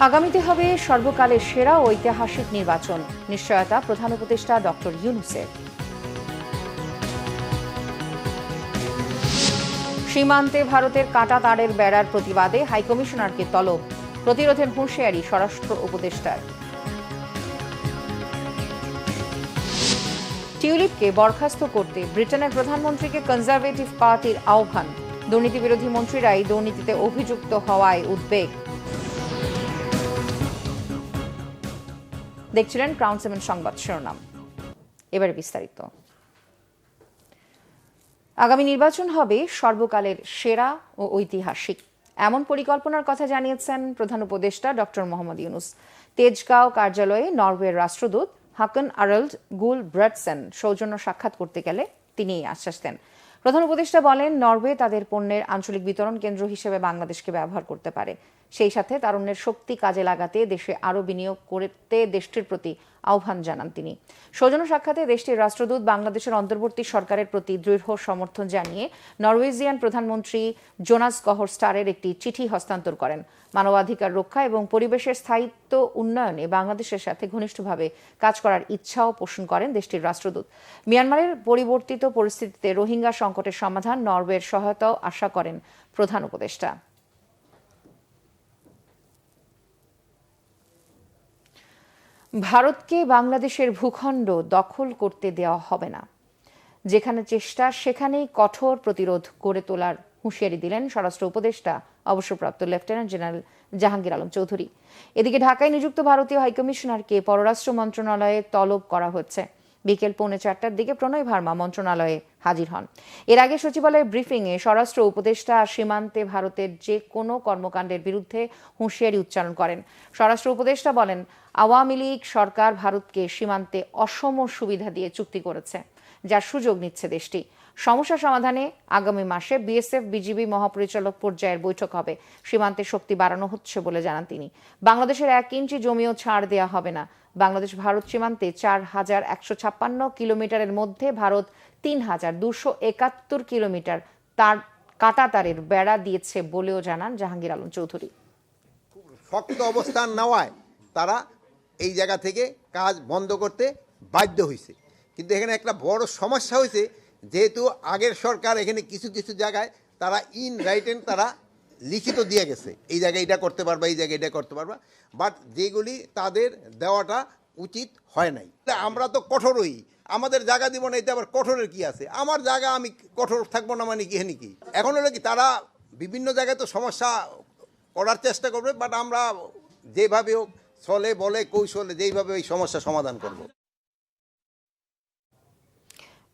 আগামীতে হবে সর্বকালের সেরা ঐতিহাসিক নির্বাচন, নিশ্চয়তা প্রধান উপদেষ্টা ডক্টর ইউনূসের। সীমান্তে ভারতের কাঁটা তারের বেড়ার প্রতিবাদে হাইকমিশনারকে তলব, প্রতিরোধের হুঁশিয়ারি স্বরাষ্ট্র উপদেষ্টার। টিউলিপকে বরখাস্ত করতে ব্রিটেনের প্রধানমন্ত্রীকে কনজারভেটিভ পার্টির আহ্বান, দুর্নীতিবিরোধী মন্ত্রীরাই দুর্নীতিতে অভিযুক্ত হওয়ায় উদ্বেগ। দেখছিলেন ক্রাউন 7 সংবাদ শিরোনাম, এবারে বিস্তারিত। আগামী নির্বাচন হবে সর্বকালের সেরা ও ঐতিহাসিক, এমন পরিকল্পনার কথা জানিয়েছেন প্রধান উপদেষ্টা ডক্টর মোহাম্মদ ইউনূস। তেজগাঁও কার্যালয়ে নরওয়ের রাষ্ট্রদূত হাকন আরল্ড গুল ব্রেডসেন সৌজন্য সাক্ষাৎ করতে গেলে তিনি এই আশ্বাস দেন। প্রধান উপদেষ্টা বলেন, নরওয়ে তাদের পণ্যের আঞ্চলিক বিতরণ কেন্দ্র হিসেবে বাংলাদেশকে ব্যবহার করতে পারে। সেই সাথে তারুণ্যের শক্তি কাজে লাগাতে দেশে আরও বিনিয়োগ করতে দেশটির প্রতি আহ্বান জানান তিনি। সৌজন্য সাক্ষাতে দেশটির রাষ্ট্রদূত বাংলাদেশের অন্তর্বর্তী সরকারের প্রতি দৃঢ় সমর্থন জানিয়ে নরওয়েজিয়ান প্রধানমন্ত্রী জোনাস গহর স্টারের একটি চিঠি হস্তান্তর করেন। মানবাধিকার রক্ষা এবং পরিবেশের স্থায়িত্ব উন্নয়নে বাংলাদেশের সাথে ঘনিষ্ঠভাবে কাজ করার ইচ্ছাও পোষণ করেন দেশটির রাষ্ট্রদূত। মিয়ানমারের পরিবর্তিত পরিস্থিতিতে রোহিঙ্গা সংকটের সমাধান নরওয়ের সহায়তাও আশা করেন প্রধান উপদেষ্টা। ভারতকে বাংলাদেশের ভূখণ্ড দখল করতে দেওয়া হবে না, যেখানে চেষ্টা সেখানেই কঠোর প্রতিরোধ গড়ে তোলার হুঁশিয়ারি দিলেন স্বরাষ্ট্র উপদেষ্টা অবসরপ্রাপ্ত লেফটেন্যান্ট জেনারেল জাহাঙ্গীর আলম চৌধুরী। এদিকে ঢাকায় নিযুক্ত ভারতীয় হাইকমিশনারকে পররাষ্ট্র মন্ত্রণালয়ে তলব করা হচ্ছে। বিকেল 3:45টার দিকে প্রণয় ভার্মা মন্ত্রণালয়ে হাজির হন। এর আগে সচিবালয়ের ব্রিফিংয়ে স্বরাষ্ট্র উপদেষ্টা সীমান্তে ভারতের যে কোনো কর্মকাণ্ডের বিরুদ্ধে হুঁশিয়ারি উচ্চারণ করেন। স্বরাষ্ট্র উপদেষ্টা বলেন, আওয়ামী লীগ সরকার ভারতকে সীমান্তে অসম সুবিধা দিয়ে চুক্তি করেছে, যার সুযোগ নিচ্ছে দেশটি। সমস্যা সমাধানে আগামী মাসে বিএসএফ বিজিবি মহাপরিচালক পর্যায়ের বৈঠক হবে। সীমান্তে শক্তি বাড়ানো হচ্ছে বলে জানান তিনি। বাংলাদেশের 1 ইঞ্চি জমিও ছাড় দেওয়া হবে না। বাংলাদেশ ভারত সীমান্তে 4156 কিলোমিটারের মধ্যে ভারত 3271 কিলোমিটার তার কাঁটা তারের বেড়া দিয়েছে বলেও জানান জাহাঙ্গীর আলম চৌধুরী। খুব শক্ত অবস্থান নেওয়ায় তারা এই জায়গা থেকে কাজ বন্ধ করতে বাধ্য হয়েছে। কিন্তু এখানে একটা বড় সমস্যা হয়েছে, যেহেতু আগের সরকার এখানে কিছু কিছু জায়গায় তারা ইন রাইটেন তারা লিখিত দিয়ে গেছে, এই জায়গায় এটা করতে পারবা, এই জায়গায় এটা করতে পারবা, বাট যেগুলি তাদের দেওয়াটা উচিত হয় নাই। আমরা তো কঠোরই, আমাদের জায়গা দিব না, এতে আবার কঠোরের কি আছে? আমার জায়গা আমি কঠোর থাকবো না মানে কি? হেনি কি এখন হলো কি, তারা বিভিন্ন জায়গায় তো সমস্যা করার চেষ্টা করবে, বাট আমরা যেভাবে হোক ছলে বলে কৌশলে যেইভাবে এই সমস্যা সমাধান করব।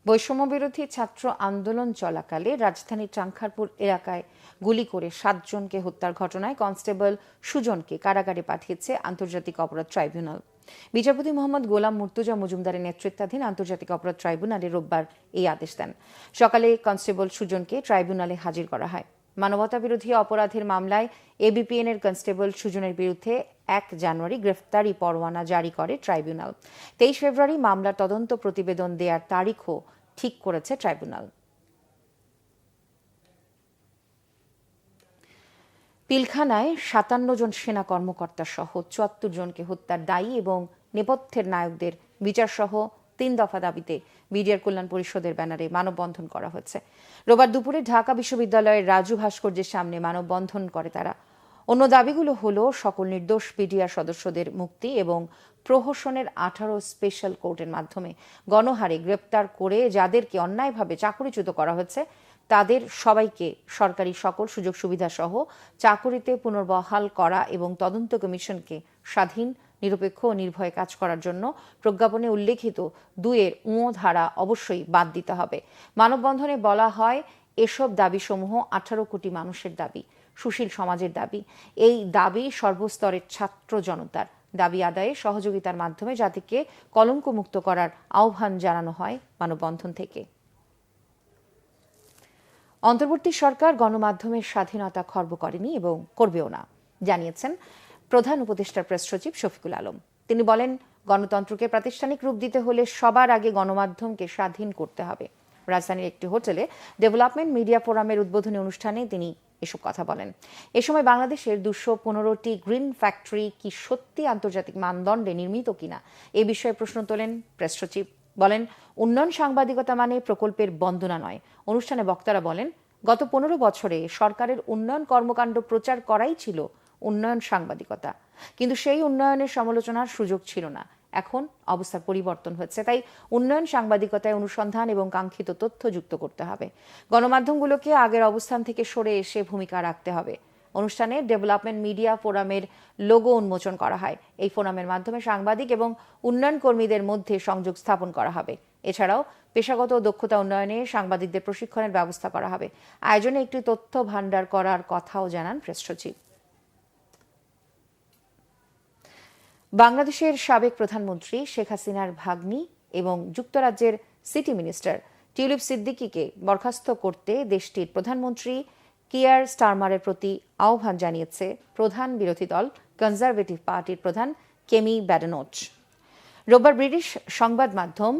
বৈষম্য বিরোধী ছাত্র আন্দোলন চলাকালে রাজধানীর চাংখারপুর এলাকায় গুলি করে 7 জনকে হত্যার ঘটনায় কনস্টেবল সুজনকে কারাগারে পাঠিয়েছে আন্তর্জাতিক অপরাধ ট্রাইব্যুনাল। বিচারপতি মোহাম্মদ গোলাম মুর্তুজা মজুমদারের নেতৃত্বাধীন আন্তর্জাতিক অপরাধ ট্রাইব্যুনালে রোববার এই আদেশ দেন। সকালে কনস্টেবল সুজনকে ট্রাইব্যুনালে হাজির করা হয়। মানবতা বিরোধী অপরাধের মামলায় এবিপিএন এর কনস্টেবল সুজনের বিরুদ্ধে 1 জানুয়ারি গ্রেফতারি পরোয়ানা জারি করে ট্রাইব্যুনাল। 23 ফেব্রুয়ারি মামলার তদন্ত প্রতিবেদন দেওয়ার তারিখও ঠিক করেছে ট্রাইব্যুনাল। পিলখানায় 57 জন সেনা কর্মকর্তা সহ 74 জনকে হত্যার দায়ী এবং নেপথ্যের নায়কদের বিচার সহ 3 দফা দাবিতে বিডিআর কল্যাণ পরিষদের ব্যানারে মানববন্ধন করা হয়েছে। রোববার দুপুরে ঢাকা বিশ্ববিদ্যালয়ের রাজু ভাস্কর্যের সামনে মানববন্ধন করে তারা। অন্য দাবিগুলো হলো সকল নির্দোষ বিডিআর সদস্যদের মুক্তি এবং প্রহসনের 18 স্পেশাল কোর্টের মাধ্যমে গণহারে গ্রেপ্তার করে যাদেরকে অন্যায়ভাবে চাকরিচ্যুত করা হয়েছে তাদের সবাইকে সরকারি সকল সুযোগ সুবিধা সহ চাকরিতে পুনর্বহাল করা এবং তদন্ত কমিশনকে স্বাধীন, নিরপেক্ষ ও নির্ভয়ে কাজ করার জন্য প্রজ্ঞাপনে উল্লেখিত 2 ধারা অবশ্যই বাদ দিতে হবে। মানববন্ধনে বলা হয়, এসব দাবিসমূহ 18 কোটি মানুষের দাবি, সুশীল সমাজের দাবি। এই দাবি সর্বস্তরের ছাত্র জনতার দাবি আদায়ে সহযোগিতার মাধ্যমে জাতিকে কলঙ্কমুক্ত করার আহ্বান জানানো হয় মানববন্ধন থেকে। অন্তর্বর্তী সরকার গণমাধ্যমের স্বাধীনতা খর্ব করেনি এবং করবেও না, জানিয়েছেন প্রধান উপদেষ্টার প্রেস সচিব শফিকুল আলম। তিনি বলেন, গণতন্ত্রকে প্রাতিষ্ঠানিক রূপ দিতে হলে সবার আগে গণমাধ্যমকে স্বাধীন করতে হবে। রাজধানীর একটি হোটেলে ডেভেলপমেন্ট মিডিয়া ফোরামের উদ্বোধনী অনুষ্ঠানে তিনি এসব কথা বলেন। এ সময় বাংলাদেশের 215টি গ্রিন ফ্যাক্টরি কি সত্যি আন্তর্জাতিক মানদণ্ডে নির্মিত কিনা এ বিষয়ে প্রশ্ন তোলেন প্রেস সচিব। বলেন, উন্নয়ন সাংবাদিকতা মানে প্রকল্পের বন্দনা নয়। অনুষ্ঠানে বক্তারা বলেন, গত 15 বছরে সরকারের উন্নয়ন কর্মকাণ্ড প্রচার করাই ছিল উন্নয়ন সাংবাদিকতা, কিন্তু সেই উন্নয়নের সমালোচনার সুযোগ ছিল না। এখন অবস্থার পরিবর্তন হচ্ছে, তাই উন্নয়ন সাংবাদিকতায় অনুসন্ধান এবং কাঙ্ক্ষিত তথ্য যুক্ত করতে হবে। গণমাধ্যমগুলোকে আগের অবস্থান থেকে সরে এসে ভূমিকা রাখতে হবে। অনুষ্ঠানে ডেভেলপমেন্ট মিডিয়া ফোরামের লোগো উন্মোচন করা হয়। এই ফোরামের মাধ্যমে সাংবাদিক এবং উন্নয়ন কর্মীদের মধ্যে সংযোগ স্থাপন করা হবে। এছাড়াও পেশাগত দক্ষতা উন্নয়নে সাংবাদিকদের প্রশিক্ষণের ব্যবস্থা করা হবে। আয়োজনে একটি তথ্য ভান্ডার করার কথাও জানান প্রেস সচিব। বাংলাদেশের সাবেক প্রধানমন্ত্রী শেখ হাসিনার ভাগ্নি এবং যুক্তরাজ্যের সিটি মিনিস্টার টিউলিপ সিদ্দিকীকে বরখাস্ত করতে দেশটির প্রধানমন্ত্রী কিয়ার স্টারমারের প্রতি আহ্বান জানিয়েছে প্রধান বিরোধী দল কনজারভেটিভ পার্টির প্রধান কেমি ব্যাডেনোচ। রোববার ব্রিটিশ সংবাদ মাধ্যম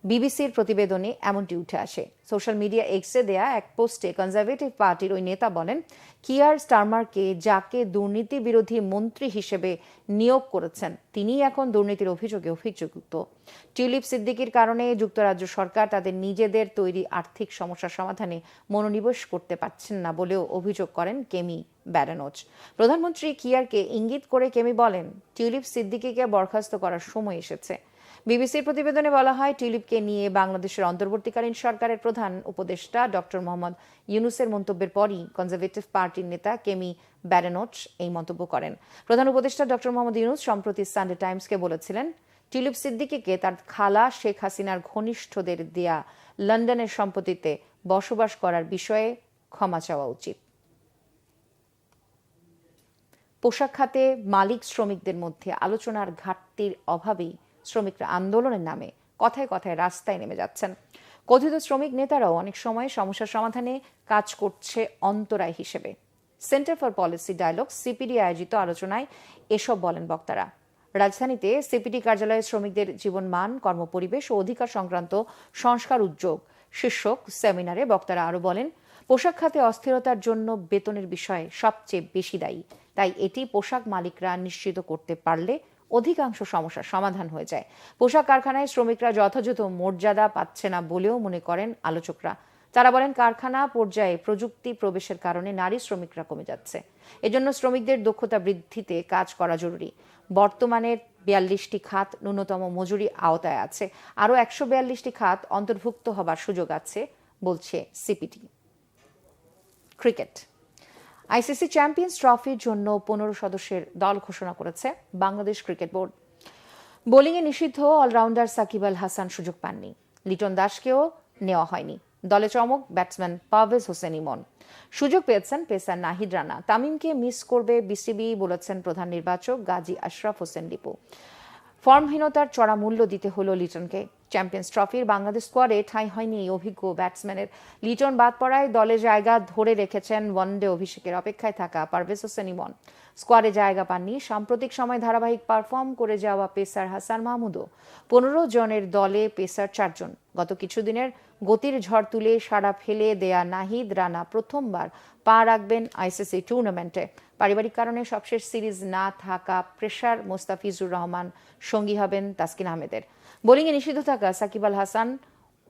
বিবিসির প্রতিবেদনে এমনটি উঠে আসে। সোশ্যাল মিডিয়া এক্সে দেয়া এক পোস্টে কনজারভেটিভ পার্টির ওই নেতা বলেন, কিয়ার স্টারমারকে যাকে দুর্নীতি বিরোধী মন্ত্রী হিসেবে নিয়োগ করেছেন তিনিই এখন দুর্নীতির অভিযোগে অভিযুক্ত। টিউলিপ সিদ্দিকির কারণে যুক্তরাজ্য সরকার তাদের নিজেদের তৈরি আর্থিক সমস্যার সমাধানে মনোনিবেশ করতে পারছেন না বলেও অভিযোগ করেন কেমি ব্যাডেনোচ। প্রধানমন্ত্রী কিয়ারকে ইঙ্গিত করে কেমি বলেন, টিউলিপ সিদ্দিকিকে বরখাস্ত করার সময় এসেছে। বিবিসির প্রতিবেদনে বলা হয়, টিউলিপকে নিয়ে বাংলাদেশের অন্তর্বর্তীকালীন সরকারের প্রধান উপদেষ্টা ডক্টর মোহাম্মদ ইউনূসের মন্তব্যের পরই কনজারভেটিভ পার্টির নেতা কেমি ব্যাডেনোচ এই মন্তব্য করেন। প্রধান উপদেষ্টা ডক্টর মোহাম্মদ ইউনূস সম্প্রতি সানডে টাইমসকে বলেছিলেন, টিউলিপ সিদ্দিকীকে তার খালা শেখ হাসিনার ঘনিষ্ঠদের দেয়া লন্ডনের সম্পত্তিতে বসবাস করার বিষয়ে ক্ষমা চাওয়া উচিত। পোশাক খাতে মালিক শ্রমিকদের মধ্যে আলোচনার ঘাটতির অভাবেই শ্রমিকরা আন্দোলনের নামে কথায় কথায় রাস্তায় নেমে যাচ্ছেন। কথিত শ্রমিক নেতারাও অনেক সময় সমস্যার সমাধানে কাজ করছে অন্তরায় হিসেবে। Centre for Policy Dialogue CPD আয়োজিত আলোচনায় এসব বলেন বক্তারা। রাজধানীতে সিপিডি কার্যালয়ে শ্রমিকদের জীবনমান, কর্মপরিবেশ ও অধিকার সংক্রান্ত সংস্কার উদ্যোগ শীর্ষক সেমিনারে বক্তারা আরও বলেন, পোশাক খাতে অস্থিরতার জন্য বেতনের বিষয় সবচেয়ে বেশি দায়ী। তাই এটি পোশাক মালিকরা নিশ্চিত করতে পারলে অধিকাংশ সমস্যার সমাধান হয়ে যায়। পোশাক কারখানায় শ্রমিকরা যথাযথ মর্যাদা পাচ্ছে না বলেও মনে করেন আলোচকরা। তারা বলেন, কারখানা পর্যায়ে প্রযুক্তি প্রবেশের কারণে নারী শ্রমিকরা কমে যাচ্ছে। এজন্য শ্রমিকদের দক্ষতা বৃদ্ধিতে কাজ করা জরুরি। বর্তমানের 42টি খাত ন্যূনতম মজুরি আওতায় আছে, আরও 142টি খাত অন্তর্ভুক্ত হবার সুযোগ আছে বলছে সিপিটি। ক্রিকেট। আইসিসি চ্যাম্পিয়ন্স ট্রফির জন্য 15 সদস্যের দল ঘোষণা করেছে বাংলাদেশ ক্রিকেট বোর্ড। বোলিংয়ে নিষিদ্ধ অলরাউন্ডার সাকিব আল হাসান সুযোগ পাননি। লিটন দাসকেও নেওয়া হয়নি। দলে চমক ব্যাটসম্যান পারভেজ হোসেন ইমন। সুযোগ পেয়েছেন পেসার নাহিদ রানা। তামিমকে মিস করবে বিসিবি বলেছেন প্রধান নির্বাচক গাজী আশরাফ হোসেন লিপু। ফর্মহীনতার চড়া মূল্য দিতে হলো লিটনকে। চ্যাম্পিয়ন্স ট্রফির বাংলাদেশ স্কোয়াডে ঠাঁই হয়নি এই অভিজ্ঞ ব্যাটসম্যানের। লিটন বাদ পড়ায় দলে জায়গা ধরে রেখেছেন ওয়ানডে অভিষেকের অপেক্ষায় থাকা পারভেজ হোসেন ইমন। স্কোয়াডে জায়গা পাননি সাম্প্রতিক সময় ধারাবাহিক পারফর্ম করে যাওয়া পেসার হাসান মাহমুদও। 15 জনের দলে পেসার 4 জন। গত কিছুদিনের গতির ঝড় তুলে সাড়া ফেলে দেয়া নাহিদ রানা প্রথমবার পা রাখবেন আইসিসি টুর্নামেন্টে। পারিবারিক কারণে সবশেষ সিরিজ না থাকা পেসার মোস্তাফিজুর রহমান সঙ্গী হবেন তাসকিন আহমেদের। বোলিংয়ে নিষিদ্ধ থাকা সাকিব আল হাসান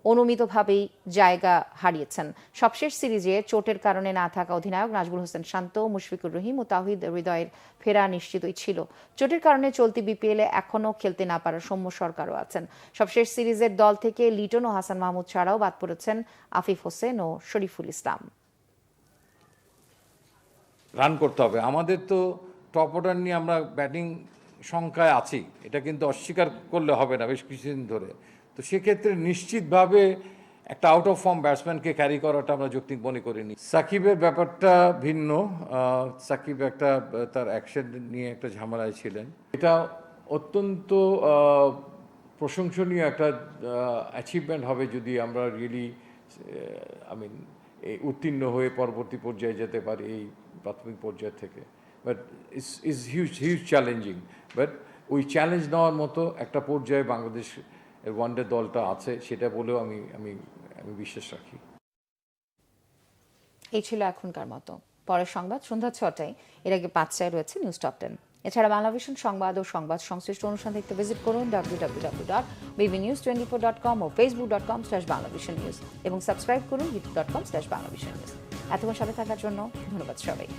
অনুমিতভাবেই জায়গা হারিয়েছেন। সবশেষ সিরিজে চোটের কারণে না থাকা অধিনায়ক নাজমুল হোসেন শান্ত, মুশফিকুর রহিম ও তাওহিদ হৃদয়ের ফেরা নিশ্চিতই ছিল। চোটের কারণে চলতি বিপিএলে এখনও খেলতে না পারা সৌম্য সরকারও আছেন। সবশেষ সিরিজের দল থেকে লিটন ও হাসান মাহমুদ ছাড়াও বাদ পড়েছেন আফিফ হোসেন ও শরীফুল ইসলাম। রান করতে হবে। আমাদের তো টপ অর্ডার নিয়ে আমরা ব্যাটিং সংখ্যায় আছি, এটা কিন্তু অস্বীকার করলে হবে না বেশ কিছুদিন ধরে। তো সেক্ষেত্রে নিশ্চিতভাবে একটা আউট অফ ফর্ম ব্যাটসম্যানকে ক্যারি করাটা আমরা যৌক্তিক মনে করিনি। সাকিবের ব্যাপারটা ভিন্ন। সাকিব একটা তার অ্যাকশন নিয়ে একটা ঝামেলায় ছিলেন। এটা অত্যন্ত প্রশংসনীয় একটা অ্যাচিভমেন্ট হবে যদি আমরা রিয়েলি এই উত্তীর্ণ হয়ে পরবর্তী পর্যায়ে যেতে পারি এই প্রাথমিক পর্যায় থেকে। But is huge challenging. But ওই চ্যালেঞ্জ নেওয়ার মতো একটা পর্যায়ে বাংলাদেশ ওয়ানডে দলটা আছে, সেটা বলেও আমি বিশ্বাস রাখি। এই ছিল এখনকার মতো। পরের সংবাদ সন্ধ্যা 6টায়, এর আগে 5টায় রয়েছে নিউজ টপ 10। এছাড়া বাংলাভিশন সংবাদ ও সংবাদ সংশ্লিষ্ট অনুষ্ঠান দেখতে ভিজিট করুন www.bbnews24.com ও facebook.com/banglavisionnews এবং সাবস্ক্রাইব করুন youtube.com/banglavisionnews। এতক্ষণ সাথে থাকার জন্য ধন্যবাদ সবাইকে।